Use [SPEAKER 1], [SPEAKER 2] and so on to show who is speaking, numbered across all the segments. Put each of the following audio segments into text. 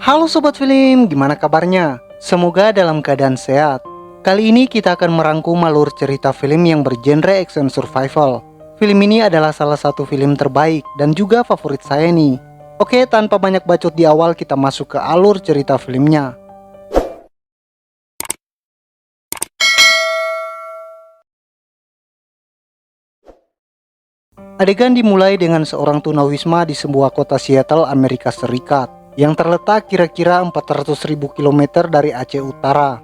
[SPEAKER 1] Halo Sobat Film, gimana kabarnya? Semoga dalam keadaan sehat. Kali ini kita akan merangkum alur cerita film yang bergenre action survival. Film ini adalah salah satu film terbaik dan juga favorit saya nih. Oke, tanpa banyak bacot di awal, kita masuk ke alur cerita filmnya. Adegan dimulai dengan seorang tunawisma di sebuah kota Seattle, Amerika Serikat, yang terletak kira-kira 400.000 km dari Aceh Utara.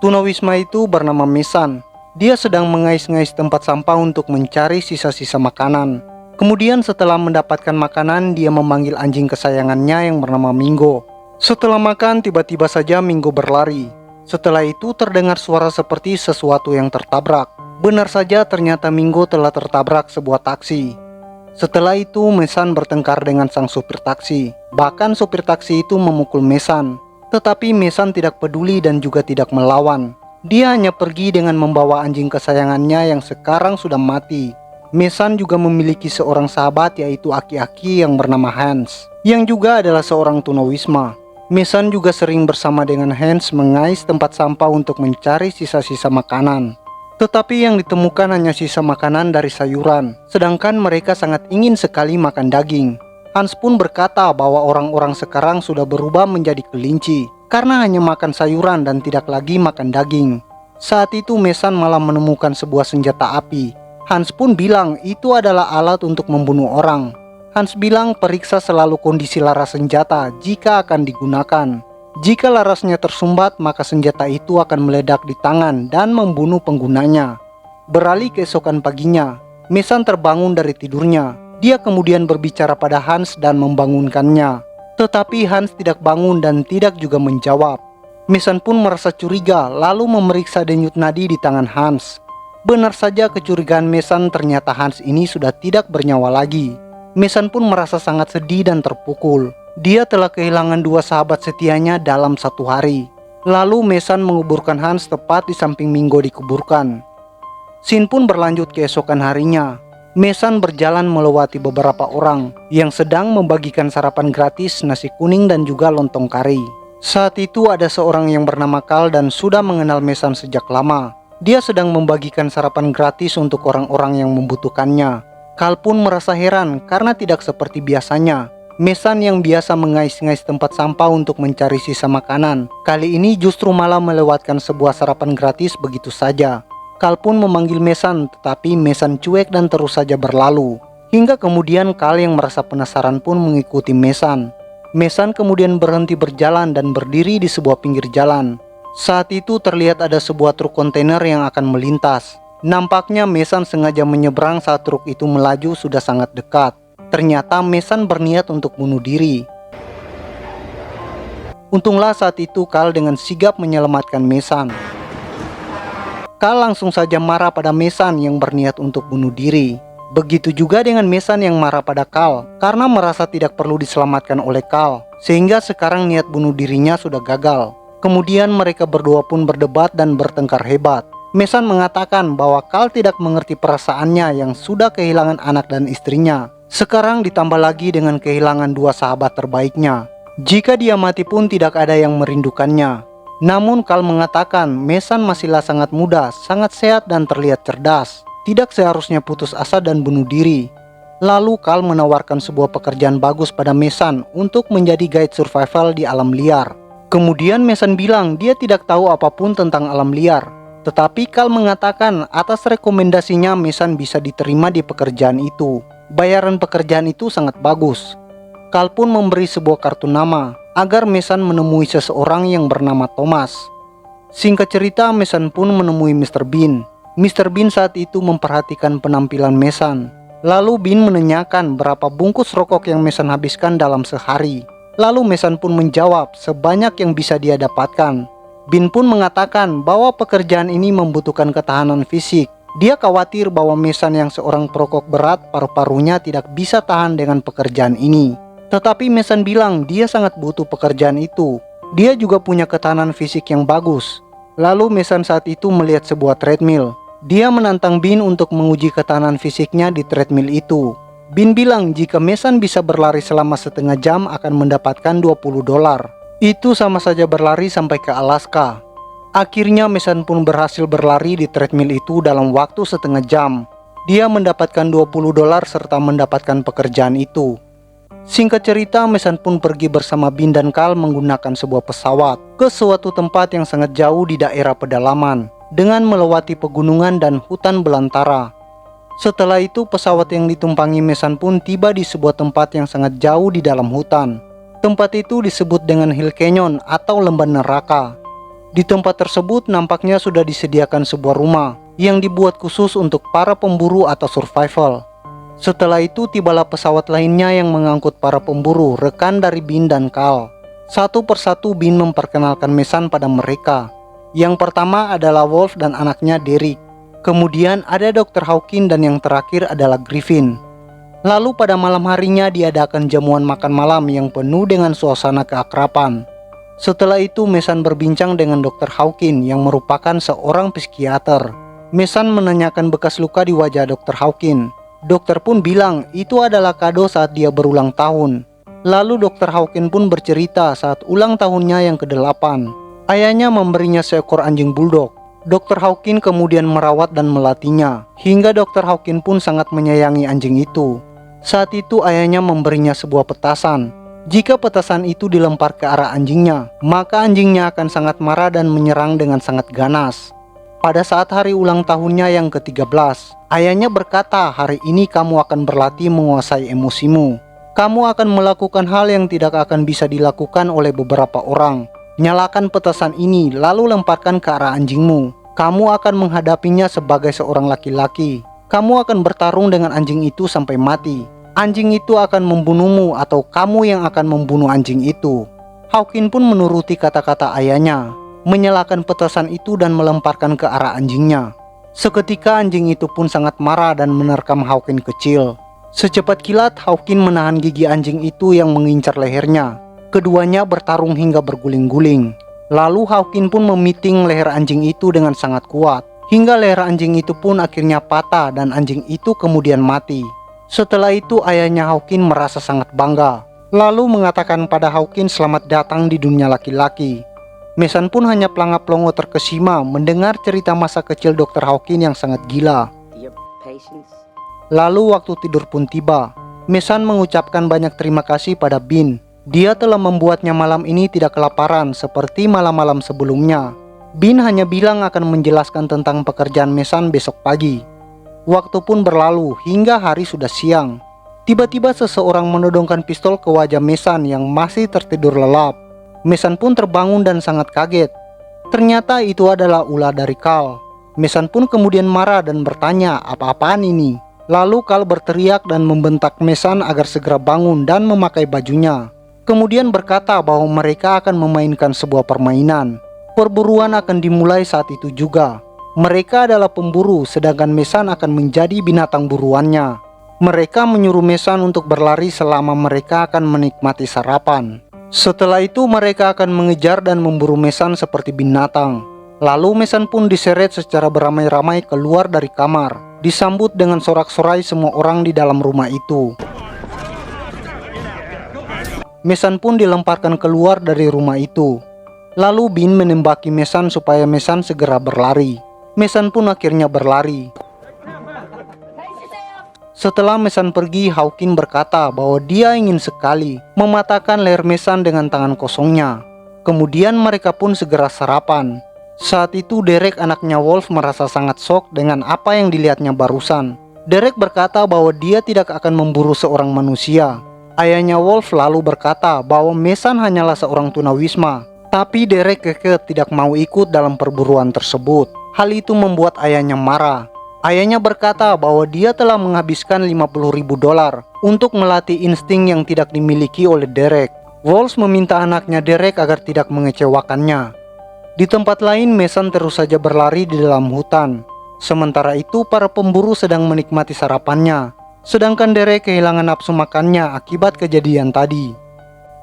[SPEAKER 1] Tunawisma itu bernama Mesan. Dia sedang mengais-ngais tempat sampah untuk mencari sisa-sisa makanan. Kemudian setelah mendapatkan makanan, dia memanggil anjing kesayangannya yang bernama Mingo. Setelah makan, tiba-tiba saja Mingo berlari. Setelah itu terdengar suara seperti sesuatu yang tertabrak. Benar saja, ternyata Mingo telah tertabrak sebuah taksi. Setelah itu Mesan bertengkar dengan sang supir taksi. Bahkan supir taksi itu memukul Mesan. Tetapi Mesan tidak peduli dan juga tidak melawan. Dia hanya pergi dengan membawa anjing kesayangannya yang sekarang sudah mati. Mesan juga memiliki seorang sahabat, yaitu aki-aki yang bernama Hans, yang juga adalah seorang tunawisma. Mesan juga sering bersama dengan Hans mengais tempat sampah untuk mencari sisa-sisa makanan. Tetapi yang ditemukan hanya sisa makanan dari sayuran, sedangkan mereka sangat ingin sekali makan daging. Hans pun berkata bahwa orang-orang sekarang sudah berubah menjadi kelinci karena hanya makan sayuran dan tidak lagi makan daging. Saat itu Mesan malah menemukan sebuah senjata api. Hans pun bilang itu adalah alat untuk membunuh orang. Hans bilang periksa selalu kondisi laras senjata jika akan digunakan. Jika larasnya tersumbat, maka senjata itu akan meledak di tangan dan membunuh penggunanya. Beralih keesokan paginya, Mesan terbangun dari tidurnya. Dia kemudian berbicara pada Hans dan membangunkannya. Tetapi Hans tidak bangun dan tidak juga menjawab. Mesan pun merasa curiga lalu memeriksa denyut nadi di tangan Hans. Benar saja, kecurigaan Mesan, ternyata Hans ini sudah tidak bernyawa lagi. Mesan pun merasa sangat sedih dan terpukul. Dia telah kehilangan dua sahabat setianya dalam satu hari. Lalu Mesan menguburkan Hans tepat di samping Mingo dikuburkan. Scene pun berlanjut keesokan harinya. Mesan berjalan melewati beberapa orang yang sedang membagikan sarapan gratis, nasi kuning dan juga lontong kari. Saat itu ada seorang yang bernama Carl dan sudah mengenal Mesan sejak lama. Dia sedang membagikan sarapan gratis untuk orang-orang yang membutuhkannya. Carl pun merasa heran karena tidak seperti biasanya. Mesan yang biasa mengais-ngais tempat sampah untuk mencari sisa makanan, kali ini justru malah melewatkan sebuah sarapan gratis begitu saja. Carl pun memanggil Mesan, tetapi Mesan cuek dan terus saja berlalu. Hingga kemudian Carl yang merasa penasaran pun mengikuti Mesan. Mesan kemudian berhenti berjalan dan berdiri di sebuah pinggir jalan. Saat itu terlihat ada sebuah truk kontainer yang akan melintas. Nampaknya Mesan sengaja menyeberang saat truk itu melaju sudah sangat dekat. Ternyata Mesan berniat untuk bunuh diri. Untunglah saat itu Carl dengan sigap menyelamatkan Mesan. Carl langsung saja marah pada Mesan yang berniat untuk bunuh diri. Begitu juga dengan Mesan yang marah pada Carl karena merasa tidak perlu diselamatkan oleh Carl, sehingga sekarang niat bunuh dirinya sudah gagal. Kemudian mereka berdua pun berdebat dan bertengkar hebat. Mesan mengatakan bahwa Carl tidak mengerti perasaannya yang sudah kehilangan anak dan istrinya. Sekarang ditambah lagi dengan kehilangan dua sahabat terbaiknya. Jika dia mati pun tidak ada yang merindukannya. Namun Carl mengatakan Mesan masihlah sangat muda, sangat sehat dan terlihat cerdas. Tidak seharusnya putus asa dan bunuh diri. Lalu Carl menawarkan sebuah pekerjaan bagus pada Mesan untuk menjadi guide survival di alam liar. Kemudian Mesan bilang dia tidak tahu apapun tentang alam liar. Tetapi Carl mengatakan atas rekomendasinya Mesan bisa diterima di pekerjaan itu. Bayaran pekerjaan itu sangat bagus. Carl pun memberi sebuah kartu nama agar Mesan menemui seseorang yang bernama Thomas. Singkat cerita, Mesan pun menemui Mr. Bean. Mr. Bean saat itu memperhatikan penampilan Mesan. Lalu Bean menanyakan berapa bungkus rokok yang Mesan habiskan dalam sehari. Lalu Mesan pun menjawab sebanyak yang bisa dia dapatkan. Bean pun mengatakan bahwa pekerjaan ini membutuhkan ketahanan fisik. Dia khawatir bahwa Mesan yang seorang perokok berat, paru-parunya tidak bisa tahan dengan pekerjaan ini. Tetapi Mesan bilang dia sangat butuh pekerjaan itu. Dia juga punya ketahanan fisik yang bagus. Lalu Mesan saat itu melihat sebuah treadmill. Dia menantang Bean untuk menguji ketahanan fisiknya di treadmill itu. Bean bilang jika Mason bisa berlari selama setengah jam akan mendapatkan $20. Itu sama saja berlari sampai ke Alaska. Akhirnya Mason pun berhasil berlari di treadmill itu dalam waktu setengah jam. Dia mendapatkan $20 serta mendapatkan pekerjaan itu. Singkat cerita, Mason pun pergi bersama Bean dan Carl menggunakan sebuah pesawat ke suatu tempat yang sangat jauh di daerah pedalaman dengan melewati pegunungan dan hutan belantara. Setelah itu, pesawat yang ditumpangi Mason pun tiba di sebuah tempat yang sangat jauh di dalam hutan. Tempat itu disebut dengan Hill Canyon atau lembah neraka. Di tempat tersebut nampaknya sudah disediakan sebuah rumah yang dibuat khusus untuk para pemburu atau survival. Setelah itu tibalah pesawat lainnya yang mengangkut para pemburu, rekan dari Bean dan Carl. Satu persatu Bean memperkenalkan Mason pada mereka. Yang pertama adalah Wolf dan anaknya Derek. Kemudian ada Dr. Hawkins dan yang terakhir adalah Griffin. Lalu pada malam harinya diadakan jamuan makan malam yang penuh dengan suasana keakraban. Setelah itu Mason berbincang dengan Dr. Hawkins yang merupakan seorang psikiater. Mason menanyakan bekas luka di wajah Dr. Hawkins. Dokter pun bilang itu adalah kado saat dia berulang tahun. Lalu Dr. Hawkins pun bercerita saat ulang tahunnya yang ke-8. Ayahnya memberinya seekor anjing bulldog. Dr. Hawkins kemudian merawat dan melatihnya, hingga Dr. Hawkins pun sangat menyayangi anjing itu. Saat itu ayahnya memberinya sebuah petasan. Jika petasan itu dilempar ke arah anjingnya, maka anjingnya akan sangat marah dan menyerang dengan sangat ganas. Pada saat hari ulang tahunnya yang ke-13, ayahnya berkata, hari ini kamu akan berlatih menguasai emosimu. Kamu akan melakukan hal yang tidak akan bisa dilakukan oleh beberapa orang. Nyalakan petasan ini lalu lemparkan ke arah anjingmu. Kamu akan menghadapinya sebagai seorang laki-laki. Kamu akan bertarung dengan anjing itu sampai mati. Anjing itu akan membunuhmu atau kamu yang akan membunuh anjing itu. Hawkins pun menuruti kata-kata ayahnya, menyalakan petasan itu dan melemparkan ke arah anjingnya. Seketika anjing itu pun sangat marah dan menerkam Hawkins kecil. Secepat kilat Hawkins menahan gigi anjing itu yang mengincar lehernya. Keduanya bertarung hingga berguling-guling. Lalu Hawkins pun memiting leher anjing itu dengan sangat kuat, hingga leher anjing itu pun akhirnya patah dan anjing itu kemudian mati. Setelah itu ayahnya Hawkins merasa sangat bangga, lalu mengatakan pada Hawkins selamat datang di dunia laki-laki. Mason pun hanya pelangap-pelongo terkesima mendengar cerita masa kecil Dr. Hawkins yang sangat gila. Lalu waktu tidur pun tiba. Mason mengucapkan banyak terima kasih pada Bean. Dia telah membuatnya malam ini tidak kelaparan seperti malam-malam sebelumnya. Bean hanya bilang akan menjelaskan tentang pekerjaan Mason besok pagi. Waktu pun berlalu hingga hari sudah siang. Tiba-tiba seseorang menodongkan pistol ke wajah Mason yang masih tertidur lelap. Mason pun terbangun dan sangat kaget. Ternyata itu adalah ulah dari Carl. Mason pun kemudian marah dan bertanya apa-apaan ini. Lalu Carl berteriak dan membentak Mason agar segera bangun dan memakai bajunya. Kemudian berkata bahwa mereka akan memainkan sebuah permainan. Perburuan akan dimulai saat itu juga. Mereka adalah pemburu, sedangkan Mason akan menjadi binatang buruannya. Mereka menyuruh Mason untuk berlari selama mereka akan menikmati sarapan. Setelah itu mereka akan mengejar dan memburu Mason seperti binatang. Lalu Mason pun diseret secara beramai-ramai keluar dari kamar. Disambut dengan sorak-sorai semua orang di dalam rumah itu. Mason pun dilemparkan keluar dari rumah itu. Lalu Bean menembaki Mason supaya Mason segera berlari. Mason pun akhirnya berlari. Setelah Mason pergi, Hawkins berkata bahwa dia ingin sekali mematahkan leher Mason dengan tangan kosongnya. Kemudian mereka pun segera sarapan. Saat itu Derek, anaknya Wolf, merasa sangat shock dengan apa yang dilihatnya barusan. Derek berkata bahwa dia tidak akan memburu seorang manusia. Ayahnya Wolf lalu berkata bahwa Mason hanyalah seorang tunawisma. Tapi Derek kekeh tidak mau ikut dalam perburuan tersebut. Hal itu membuat ayahnya marah. Ayahnya berkata bahwa dia telah menghabiskan $50.000 untuk melatih insting yang tidak dimiliki oleh Derek. Wolf meminta anaknya Derek agar tidak mengecewakannya. Di tempat lain, Mason terus saja berlari di dalam hutan. Sementara itu, para pemburu sedang menikmati sarapannya. Sedangkan Derek kehilangan nafsu makannya akibat kejadian tadi.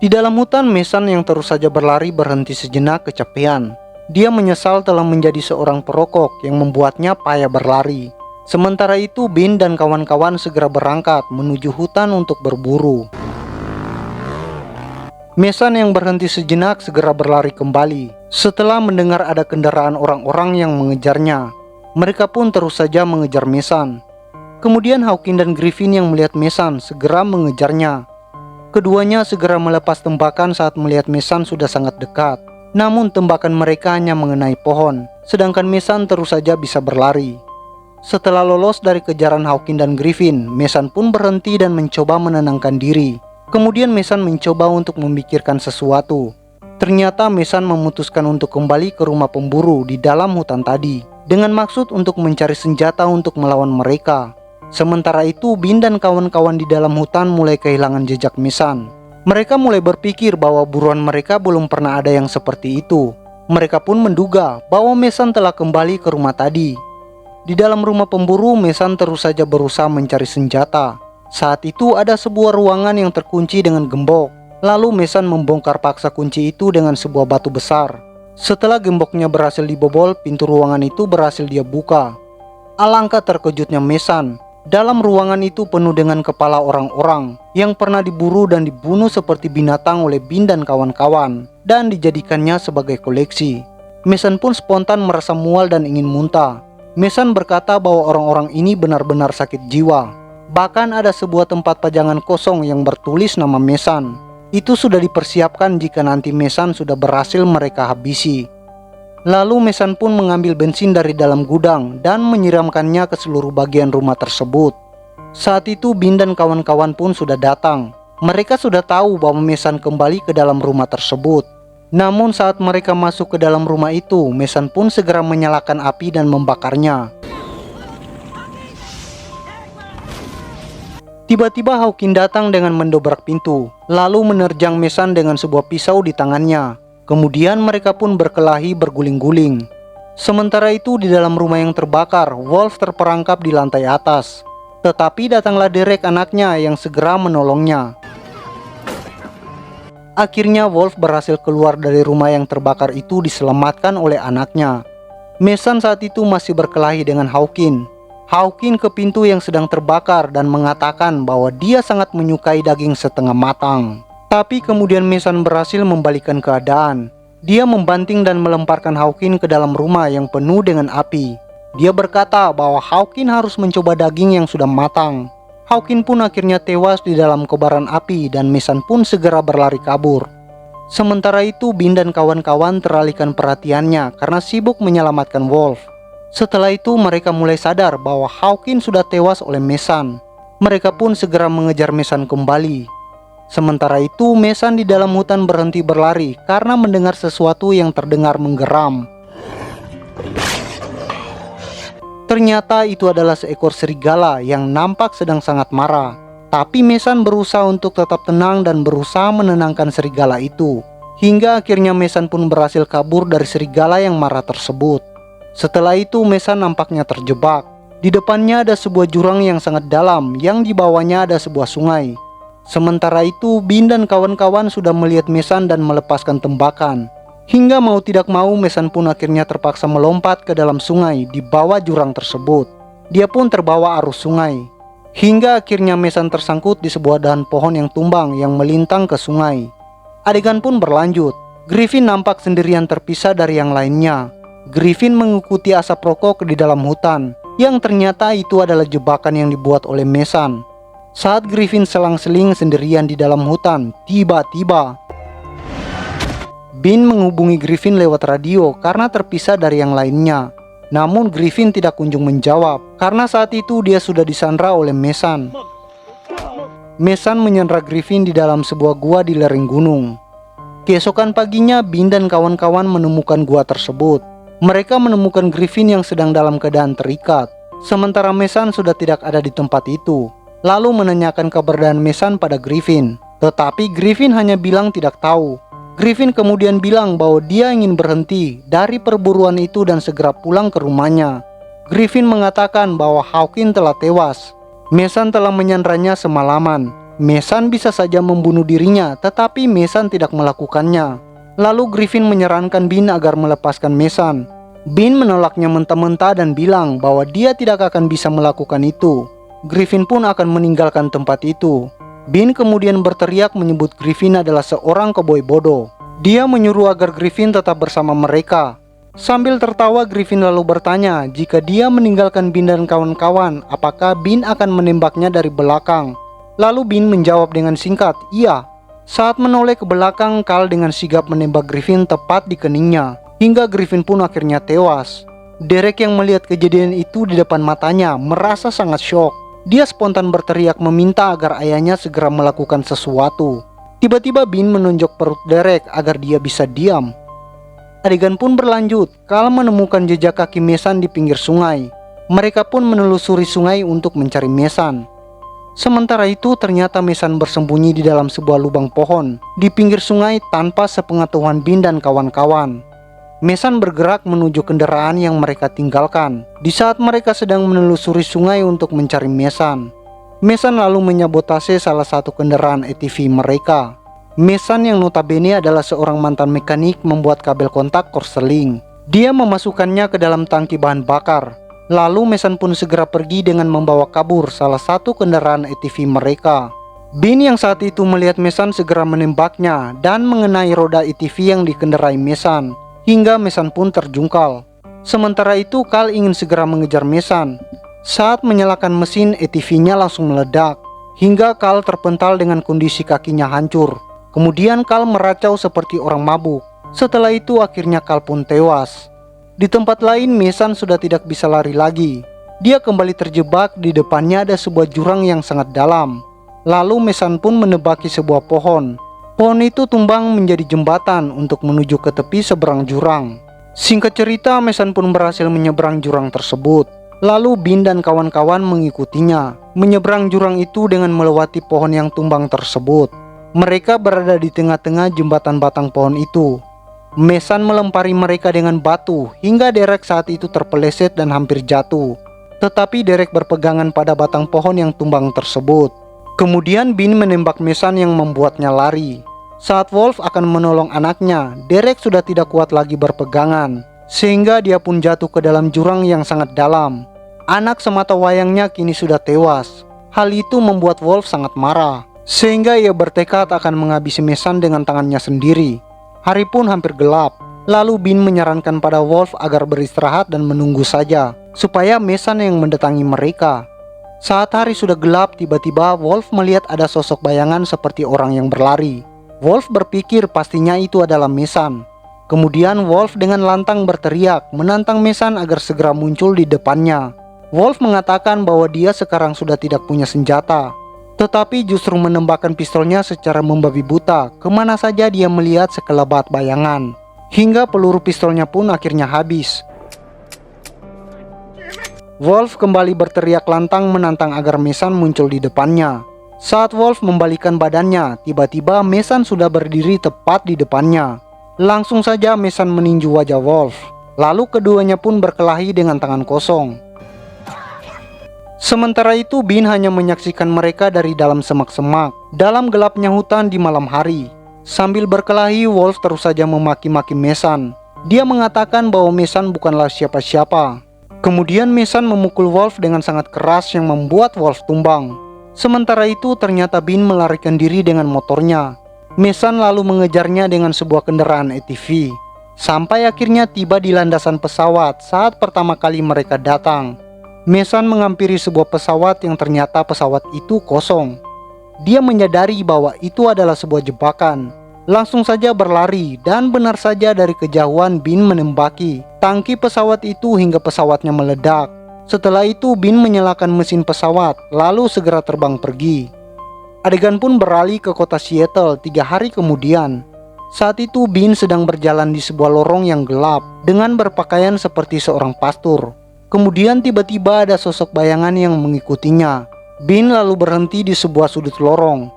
[SPEAKER 1] Di dalam hutan, Mason yang terus saja berlari berhenti sejenak kecapean. Dia menyesal telah menjadi seorang perokok yang membuatnya payah berlari. Sementara itu Bean dan kawan-kawan segera berangkat menuju hutan untuk berburu. Mason yang berhenti sejenak segera berlari kembali setelah mendengar ada kendaraan orang-orang yang mengejarnya. Mereka pun terus saja mengejar Mason. Kemudian Hawkins dan Griffin yang melihat Mason segera mengejarnya. Keduanya segera melepas tembakan saat melihat Mason sudah sangat dekat. Namun tembakan mereka hanya mengenai pohon, sedangkan Mason terus saja bisa berlari. Setelah lolos dari kejaran Hawkins dan Griffin, Mason pun berhenti dan mencoba menenangkan diri. Kemudian Mason mencoba untuk memikirkan sesuatu. Ternyata Mason memutuskan untuk kembali ke rumah pemburu di dalam hutan tadi, dengan maksud untuk mencari senjata untuk melawan mereka. Sementara itu Bean dan kawan-kawan di dalam hutan mulai kehilangan jejak Mason. Mereka mulai berpikir bahwa buruan mereka belum pernah ada yang seperti itu. Mereka pun menduga bahwa Mason telah kembali ke rumah tadi. Di dalam rumah pemburu, Mason terus saja berusaha mencari senjata. Saat itu ada sebuah ruangan yang terkunci dengan gembok. Lalu Mason membongkar paksa kunci itu dengan sebuah batu besar. Setelah gemboknya berhasil dibobol, pintu ruangan itu berhasil dia buka. Alangkah terkejutnya Mason. Dalam ruangan itu penuh dengan kepala orang-orang yang pernah diburu dan dibunuh seperti binatang oleh Bean dan kawan-kawan, dan dijadikannya sebagai koleksi. Mason pun spontan merasa mual dan ingin muntah. Mason berkata bahwa orang-orang ini benar-benar sakit jiwa. Bahkan ada sebuah tempat pajangan kosong yang bertulis nama Mason. Itu sudah dipersiapkan jika nanti Mason sudah berhasil mereka habisi. Lalu Mason pun mengambil bensin dari dalam gudang dan menyiramkannya ke seluruh bagian rumah tersebut. Saat itu Bean dan kawan-kawan pun sudah datang. Mereka sudah tahu bahwa Mason kembali ke dalam rumah tersebut. Namun saat mereka masuk ke dalam rumah itu, Mason pun segera menyalakan api dan membakarnya. Tiba-tiba Hawkins datang dengan mendobrak pintu, lalu menerjang Mason dengan sebuah pisau di tangannya. Kemudian mereka pun berkelahi berguling-guling. Sementara itu di dalam rumah yang terbakar, Wolf terperangkap di lantai atas. Tetapi datanglah Derek anaknya yang segera menolongnya. Akhirnya Wolf berhasil keluar dari rumah yang terbakar itu diselamatkan oleh anaknya. Mason saat itu masih berkelahi dengan Hawkins. Hawkins ke pintu yang sedang terbakar dan mengatakan bahwa dia sangat menyukai daging setengah matang. Tapi kemudian Mason berhasil membalikkan keadaan. Dia membanting dan melemparkan Hawkins ke dalam rumah yang penuh dengan api. Dia berkata bahwa Hawkins harus mencoba daging yang sudah matang. Hawkins pun akhirnya tewas di dalam kobaran api dan Mason pun segera berlari kabur. Sementara itu Bean dan kawan-kawan teralihkan perhatiannya karena sibuk menyelamatkan Wolf. Setelah itu mereka mulai sadar bahwa Hawkins sudah tewas oleh Mason. Mereka pun segera mengejar Mason kembali. Sementara itu Mason di dalam hutan berhenti berlari karena mendengar sesuatu yang terdengar menggeram. Ternyata itu adalah seekor serigala yang nampak sedang sangat marah. Tapi Mason berusaha untuk tetap tenang dan berusaha menenangkan serigala itu. Hingga akhirnya Mason pun berhasil kabur dari serigala yang marah tersebut. Setelah itu Mason nampaknya terjebak. Di depannya ada sebuah jurang yang sangat dalam, yang di bawahnya ada sebuah sungai. Sementara itu Bean dan kawan-kawan sudah melihat Mason dan melepaskan tembakan. Hingga mau tidak mau Mason pun akhirnya terpaksa melompat ke dalam sungai di bawah jurang tersebut. Dia pun terbawa arus sungai. Hingga akhirnya Mason tersangkut di sebuah dahan pohon yang tumbang yang melintang ke sungai. Adegan pun berlanjut. Griffin nampak sendirian terpisah dari yang lainnya. Griffin mengikuti asap rokok di dalam hutan, yang ternyata itu adalah jebakan yang dibuat oleh Mason. Saat Griffin selang-seling sendirian di dalam hutan, tiba-tiba Bean menghubungi Griffin lewat radio karena terpisah dari yang lainnya. Namun Griffin tidak kunjung menjawab, karena saat itu dia sudah disandra oleh Mason. Mason menyandra Griffin di dalam sebuah gua di lereng gunung. Keesokan paginya Bean dan kawan-kawan menemukan gua tersebut. Mereka menemukan Griffin yang sedang dalam keadaan terikat, sementara Mason sudah tidak ada di tempat itu. Lalu menanyakan keberadaan Mason pada Griffin, tetapi Griffin hanya bilang tidak tahu. Griffin kemudian bilang bahwa dia ingin berhenti dari perburuan itu dan segera pulang ke rumahnya. Griffin mengatakan bahwa Hawkins telah tewas. Mason telah menyandranya semalaman. Mason bisa saja membunuh dirinya, tetapi Mason tidak melakukannya. Lalu Griffin menyarankan Bean agar melepaskan Mason. Bean menolaknya mentah-mentah dan bilang bahwa dia tidak akan bisa melakukan itu. Griffin pun akan meninggalkan tempat itu. Bean kemudian berteriak menyebut Griffin adalah seorang koboi bodoh. Dia menyuruh agar Griffin tetap bersama mereka. Sambil tertawa, Griffin lalu bertanya jika dia meninggalkan Bean dan kawan-kawan, apakah Bean akan menembaknya dari belakang. Lalu Bean menjawab dengan singkat, iya. Saat menoleh ke belakang, Carl dengan sigap menembak Griffin tepat di keningnya, hingga Griffin pun akhirnya tewas. Derek yang melihat kejadian itu di depan matanya merasa sangat syok. Dia spontan berteriak meminta agar ayahnya segera melakukan sesuatu. Tiba-tiba Bean menunjuk perut Derek agar dia bisa diam. Adegan pun berlanjut. Carl menemukan jejak kaki Mason di pinggir sungai. Mereka pun menelusuri sungai untuk mencari Mason. Sementara itu ternyata Mason bersembunyi di dalam sebuah lubang pohon di pinggir sungai tanpa sepengetahuan Bean dan kawan-kawan. Mason bergerak menuju kendaraan yang mereka tinggalkan. Di saat mereka sedang menelusuri sungai untuk mencari Mason, Mason lalu menyabotase salah satu kendaraan ATV mereka. Mason yang notabene adalah seorang mantan mekanik membuat kabel kontak korsleting. Dia memasukkannya ke dalam tangki bahan bakar. Lalu Mason pun segera pergi dengan membawa kabur salah satu kendaraan ATV mereka. Bean yang saat itu melihat Mason segera menembaknya dan mengenai roda ATV yang dikendarai Mason, hingga Mason pun terjungkal. Sementara itu Carl ingin segera mengejar Mason. Saat menyalakan mesin, ATV-nya langsung meledak, hingga Carl terpental dengan kondisi kakinya hancur. Kemudian Carl meracau seperti orang mabuk. Setelah itu akhirnya Carl pun tewas. Di tempat lain, Mason sudah tidak bisa lari lagi. Dia kembali terjebak, di depannya ada sebuah jurang yang sangat dalam. Lalu Mason pun menebaki sebuah pohon. Pohon itu tumbang menjadi jembatan untuk menuju ke tepi seberang jurang. Singkat cerita, Mason pun berhasil menyeberang jurang tersebut. Lalu Bean dan kawan-kawan mengikutinya, menyeberang jurang itu dengan melewati pohon yang tumbang tersebut. Mereka berada di tengah-tengah jembatan batang pohon itu. Mason melempari mereka dengan batu hingga Derek saat itu terpeleset dan hampir jatuh. Tetapi Derek berpegangan pada batang pohon yang tumbang tersebut. Kemudian Bean menembak Mason yang membuatnya lari. Saat Wolf akan menolong anaknya, Derek sudah tidak kuat lagi berpegangan, sehingga dia pun jatuh ke dalam jurang yang sangat dalam. Anak semata wayangnya kini sudah tewas. Hal itu membuat Wolf sangat marah, sehingga ia bertekad akan menghabisi Mason dengan tangannya sendiri. Hari pun hampir gelap. Lalu Bean menyarankan pada Wolf agar beristirahat dan menunggu saja, supaya Mason yang mendatangi mereka. Saat hari sudah gelap, tiba-tiba Wolf melihat ada sosok bayangan seperti orang yang berlari. Wolf berpikir pastinya itu adalah Mason. Kemudian Wolf dengan lantang berteriak menantang Mason agar segera muncul di depannya. Wolf mengatakan bahwa dia sekarang sudah tidak punya senjata, tetapi justru menembakkan pistolnya secara membabi buta kemana saja dia melihat sekelebat bayangan, hingga peluru pistolnya pun akhirnya habis. Wolf kembali berteriak lantang menantang agar Mason muncul di depannya. Saat Wolf membalikan badannya, tiba-tiba Mason sudah berdiri tepat di depannya. Langsung saja Mason meninju wajah Wolf, lalu keduanya pun berkelahi dengan tangan kosong. Sementara itu Bean hanya menyaksikan mereka dari dalam semak-semak, dalam gelapnya hutan di malam hari. Sambil berkelahi, Wolf terus saja memaki-maki Mason. Dia mengatakan bahwa Mason bukanlah siapa-siapa. Kemudian Mason memukul Wolf dengan sangat keras yang membuat Wolf tumbang. Sementara itu ternyata Bean melarikan diri dengan motornya. Mason lalu mengejarnya dengan sebuah kendaraan ATV, sampai akhirnya tiba di landasan pesawat saat pertama kali mereka datang. Mason menghampiri sebuah pesawat yang ternyata pesawat itu kosong. Dia menyadari bahwa itu adalah sebuah jebakan. Langsung saja berlari dan benar saja dari kejauhan Bean menembaki tangki pesawat itu hingga pesawatnya meledak. Setelah itu Bean menyalakan mesin pesawat lalu segera terbang pergi. Adegan pun beralih ke kota Seattle 3 hari kemudian. Saat itu Bean sedang berjalan di sebuah lorong yang gelap dengan berpakaian seperti seorang pastor. Kemudian tiba-tiba ada sosok bayangan yang mengikutinya. Bean lalu berhenti di sebuah sudut lorong.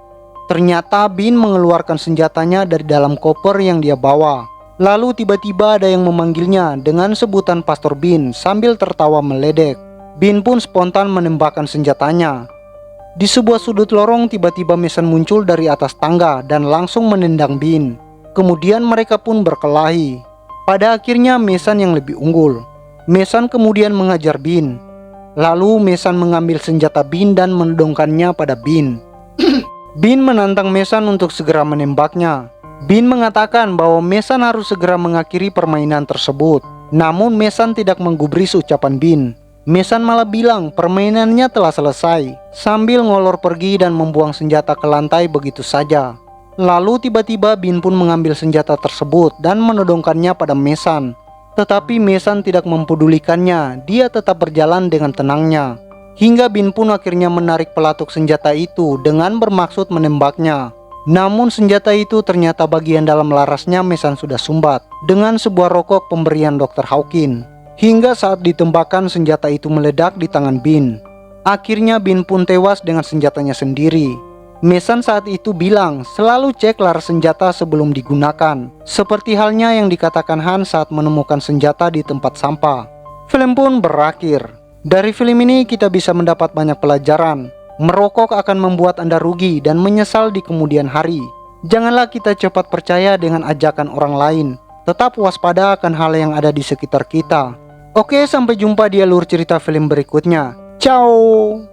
[SPEAKER 1] Ternyata Bean mengeluarkan senjatanya dari dalam koper yang dia bawa. Lalu tiba-tiba ada yang memanggilnya dengan sebutan Pastor Bean sambil tertawa meledek. Bean pun spontan menembakkan senjatanya. Di sebuah sudut lorong tiba-tiba Mason muncul dari atas tangga dan langsung menendang Bean. Kemudian mereka pun berkelahi. Pada akhirnya Mason yang lebih unggul. Mason kemudian mengajar Bean. Lalu Mason mengambil senjata Bean dan menodongkannya pada Bean. Bean menantang Mason untuk segera menembaknya. Bean mengatakan bahwa Mason harus segera mengakhiri permainan tersebut. Namun Mason tidak menggubris ucapan Bean. Mason malah bilang permainannya telah selesai, sambil ngolor pergi dan membuang senjata ke lantai begitu saja. Lalu tiba-tiba Bean pun mengambil senjata tersebut dan menodongkannya pada Mason. Tetapi Mason tidak mempedulikannya, dia tetap berjalan dengan tenangnya. Hingga Bean pun akhirnya menarik pelatuk senjata itu dengan bermaksud menembaknya. Namun senjata itu ternyata bagian dalam larasnya Mason sudah sumbat dengan sebuah rokok pemberian Dr. Hawkins. Hingga saat ditembakkan senjata itu meledak di tangan Bean. Akhirnya Bean pun tewas dengan senjatanya sendiri. Mason saat itu bilang selalu cek laras senjata sebelum digunakan, seperti halnya yang dikatakan Han saat menemukan senjata di tempat sampah. Film pun berakhir. Dari film ini kita bisa mendapat banyak pelajaran. Merokok akan membuat Anda rugi dan menyesal di kemudian hari. Janganlah kita cepat percaya dengan ajakan orang lain. Tetap waspada akan hal yang ada di sekitar kita. Oke, sampai jumpa di alur cerita film berikutnya. Ciao.